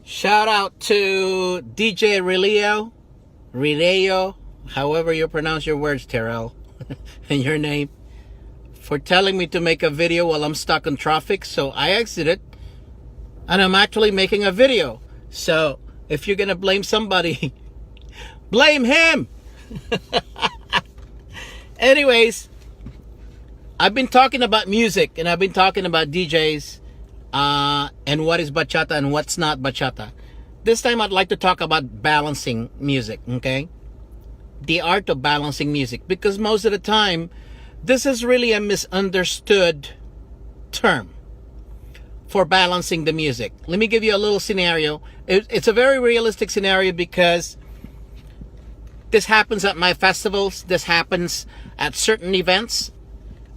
Shout out to DJ Releo, however you pronounce your words, Terrell, and your name, for telling me to make a video while I'm stuck in traffic. So I exited, and I'm actually making a video. So if you're gonna blame somebody, blame him. Anyways, I've been talking about music, and I've been talking about DJs, and what is bachata and what's not bachata. This time I'd like to talk about balancing music, okay? The art of balancing music, because most of the time, this is really a misunderstood term for balancing the music. Let me give you a little scenario. It's a very realistic scenario because this happens at my festivals. This happens at certain events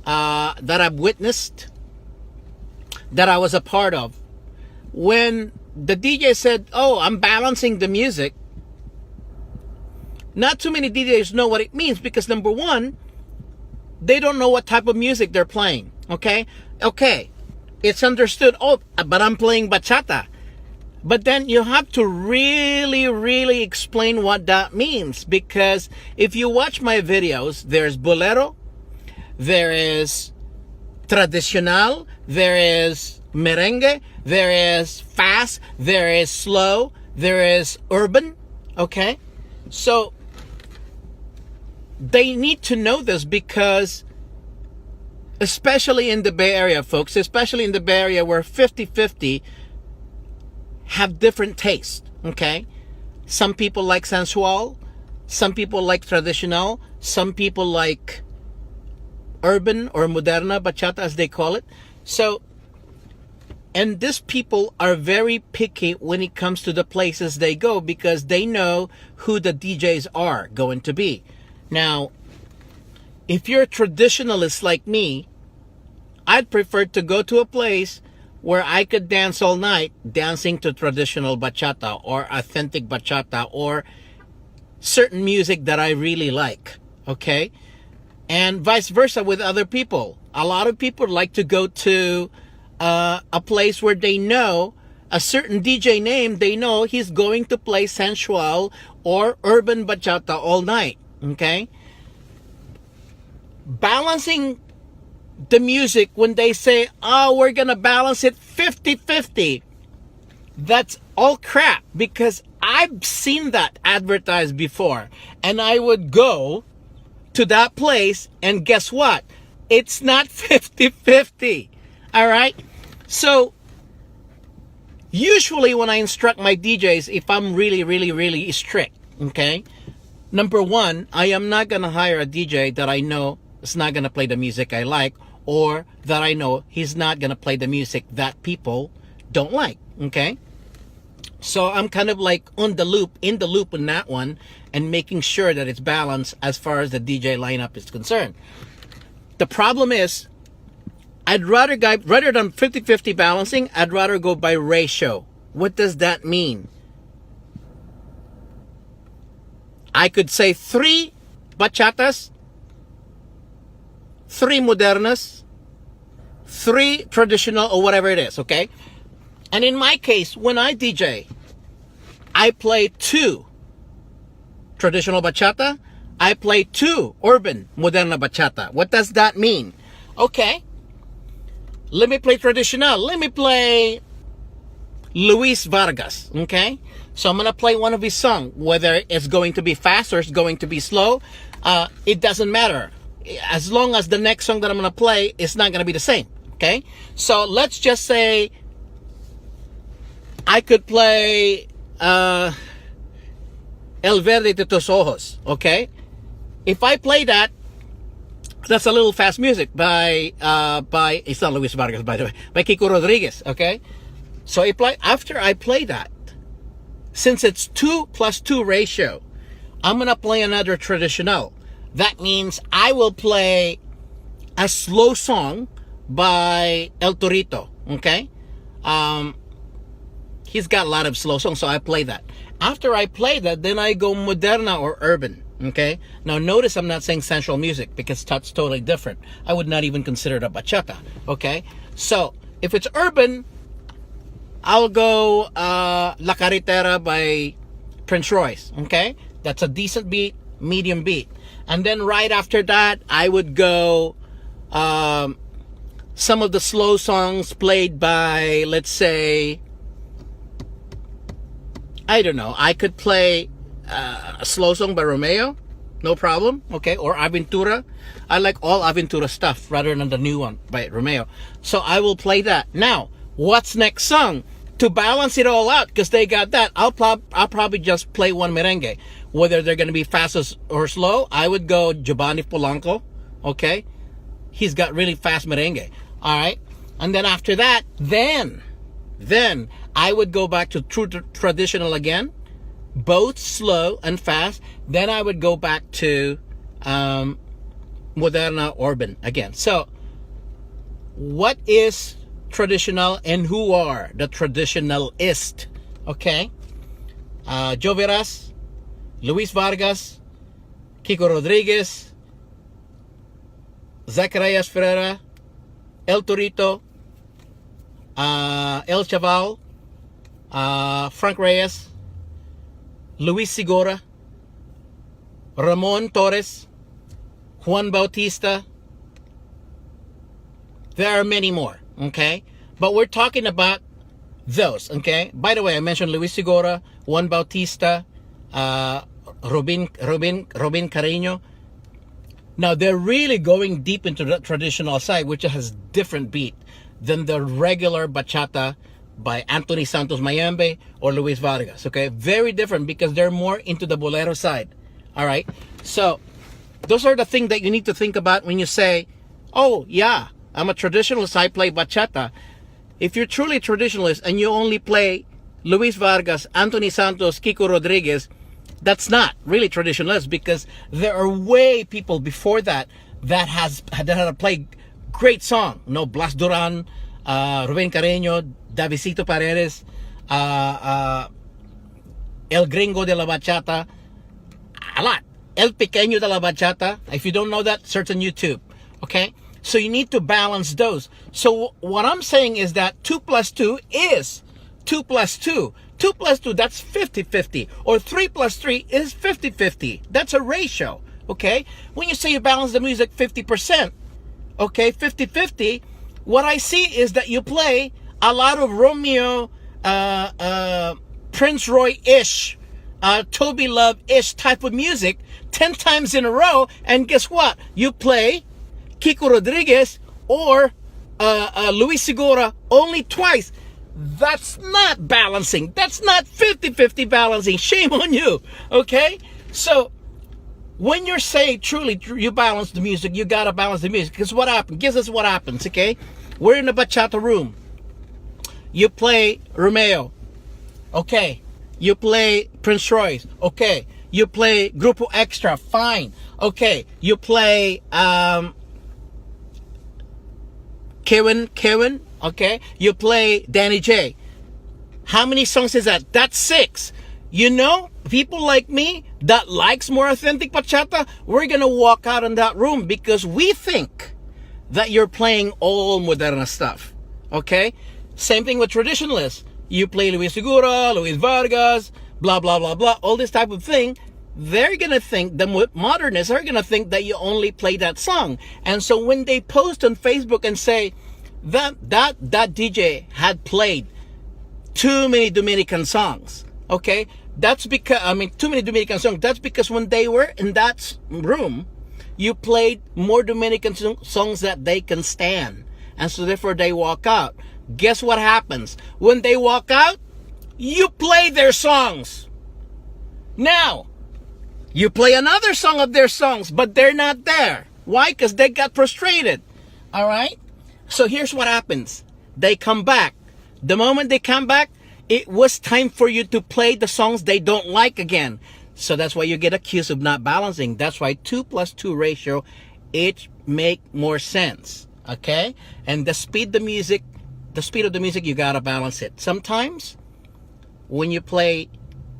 that I've witnessed, that I was a part of. When the DJ said, "Oh, I'm balancing the music," not too many DJs know what it means, because number one, they don't know what type of music they're playing. Okay, it's understood. Oh, but I'm playing bachata. But then you have to really explain what that means, because if you watch my videos, there's bolero, there is tradicional, there is merengue, there is fast, there is slow, there is urban. Okay, so they need to know this, because especially in the Bay Area, folks, especially in the Bay Area, where 50-50 have different tastes. Okay, some people like sensual, some people like traditional, some people like urban or moderna bachata, as they call it. So, and these people are very picky when it comes to the places they go, because they know who the DJs are going to be. Now, if you're a traditionalist like me, I'd prefer to go to a place where I could dance all night, dancing to traditional bachata or authentic bachata or certain music that I really like. Okay? And vice versa with other people. A lot of people like to go to a place where they know a certain DJ name. They know he's going to play sensual or urban bachata all night. Okay? Balancing the music, when they say, "Oh, we're gonna balance it 50-50, that's all crap, because I've seen that advertised before, and I would go to that place, and guess what? It's not 50-50. All right? So usually when I instruct my DJs, if I'm really strict, okay, number one, I am not gonna hire a DJ that I know is not gonna play the music I like, or that I know he's not gonna play the music that people don't like. Okay, so I'm kind of like in the loop in that one, and making sure that it's balanced as far as the DJ lineup is concerned. The problem is, I'd rather than 50-50 balancing, I'd rather go by ratio. What does that mean? I could say 3 bachatas, 3 modernas, 3 traditional, or whatever it is, okay? And in my case, when I DJ, I play 2 traditional bachata, I play 2 urban moderna bachata. What does that mean? Okay, let me play traditional. Let me play Luis Vargas, okay? So I'm going to play one of his songs, whether it's going to be fast or it's going to be slow. It doesn't matter. As long as the next song that I'm going to play is not going to be the same, okay? So let's just say I could play El Verde de Tus Ojos, okay? If I play that, that's a little fast music by it's not Luis Vargas, by the way, by Kiko Rodriguez, okay? So after I play that, since it's 2+2 ratio, I'm going to play another traditional. That means I will play a slow song by El Torito, okay? He's got a lot of slow songs, so I play that. After I play that, then I go moderna or urban, okay? Now notice I'm not saying sensual music, because that's totally different. I would not even consider it a bachata, okay? So if it's urban, I'll go La Carretera by Prince Royce. Okay, that's a decent beat, medium beat. And then right after that, I would go some of the slow songs played by, let's say, I don't know. I could play a slow song by Romeo, no problem. Okay, or Aventura. I like all Aventura stuff rather than the new one by Romeo. So I will play that. Now, what's next song? To balance it all out, because they got that, I'll probably just play one merengue. Whether they're going to be fast or slow, I would go Giovanni Polanco. Okay, he's got really fast merengue. All right, and then after that, then I would go back to true traditional again, both slow and fast. Then I would go back to Moderna Urban again. So, what is traditional and who are the traditionalist? Okay, Joe Veras, Luis Vargas, Kiko Rodriguez, Zacarias Ferreira, El Torito, El Chaval, Frank Reyes, Luis Sigora, Ramon Torres, Juan Bautista. There are many more, okay? But we're talking about those, okay? By the way, I mentioned Luis Sigora, Juan Bautista, Robin Carreño. Now, they're really going deep into the traditional side, which has different beat than the regular bachata by Anthony Santos Mayambe or Luis Vargas, okay? Very different because they're more into the bolero side, all right? So, those are the things that you need to think about when you say, oh, yeah, I'm a traditionalist, I play bachata. If you're truly a traditionalist and you only play Luis Vargas, Anthony Santos, Kiko Rodriguez, that's not really traditionalist, because there are way people before that had played great song. No, Blas Duran, Rubén Carreño, Davidito Paredes, El Gringo de la Bachata, a lot. El Pequeño de la Bachata. If you don't know that, search on YouTube. Okay? So you need to balance those. So what I'm saying is that 2 plus 2 is 2 plus 2. 2 plus 2, that's 50-50. Or 3 plus 3 is 50-50. That's a ratio, okay? When you say you balance the music 50%, okay, 50-50, what I see is that you play a lot of Romeo, Prince Roy-ish, Toby Love-ish type of music 10 times in a row, and guess what? You play Kiko Rodriguez or Luis Segura only twice. That's not balancing. That's not 50-50 balancing. Shame on you. Okay? So, when you're saying truly you balance the music, you gotta balance the music. Because what happens? Guess us what happens, okay? We're in the bachata room. You play Romeo. Okay. You play Prince Royce. Okay. You play Grupo Extra. Fine. Okay. You play Kevin. Okay, you play Danny J. How many songs is that? That's 6. You know, people like me that likes more authentic bachata, we're gonna walk out in that room because we think that you're playing all Moderna stuff. Okay, same thing with traditionalists. You play Luis Segura, Luis Vargas, blah blah blah blah, all this type of thing. They're gonna think, the modernists are gonna think that you only play that song. And so when they post on Facebook and say that DJ had played too many Dominican songs, okay, that's because, too many Dominican songs, that's because when they were in that room, you played more Dominican songs that they can stand, and so therefore they walk out. Guess what happens? When they walk out, you play their songs. Now, you play another song of their songs, but they're not there. Why? Because they got frustrated. All right? So here's what happens. They come back. The moment they come back, it was time for you to play the songs they don't like again. So that's why you get accused of not balancing. That's why 2 plus 2 ratio, it make more sense. Okay? And the speed of the music, you gotta balance it. Sometimes, when you play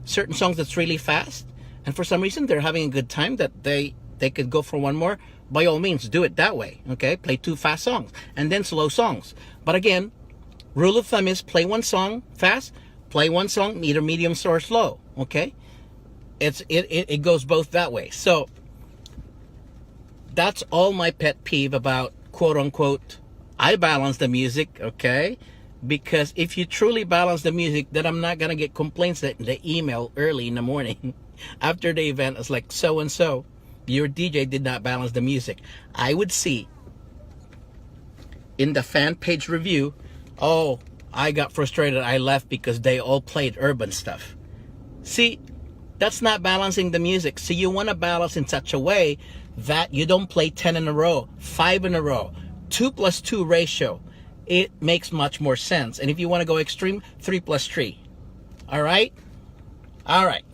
certain songs that's really fast, and for some reason they're having a good time that they could go for one more, by all means, do it that way, okay? Play 2 fast songs, and then slow songs. But again, Rule of thumb is play one song fast, play one song either medium or slow. Okay, it goes both that way. So that's all my pet peeve about quote unquote I balance the music. Okay, because if you truly balance the music, then I'm not gonna get complaints that the email early in the morning after the event is like, so and so, your DJ did not balance the music. I would see in the fan page review, oh, I got frustrated, I left because they all played urban stuff. See, that's not balancing the music. So you want to balance in such a way that you don't play 10 in a row, 5 in a row, 2+2 ratio. It makes much more sense. And if you want to go extreme, 3+3. All right? All right.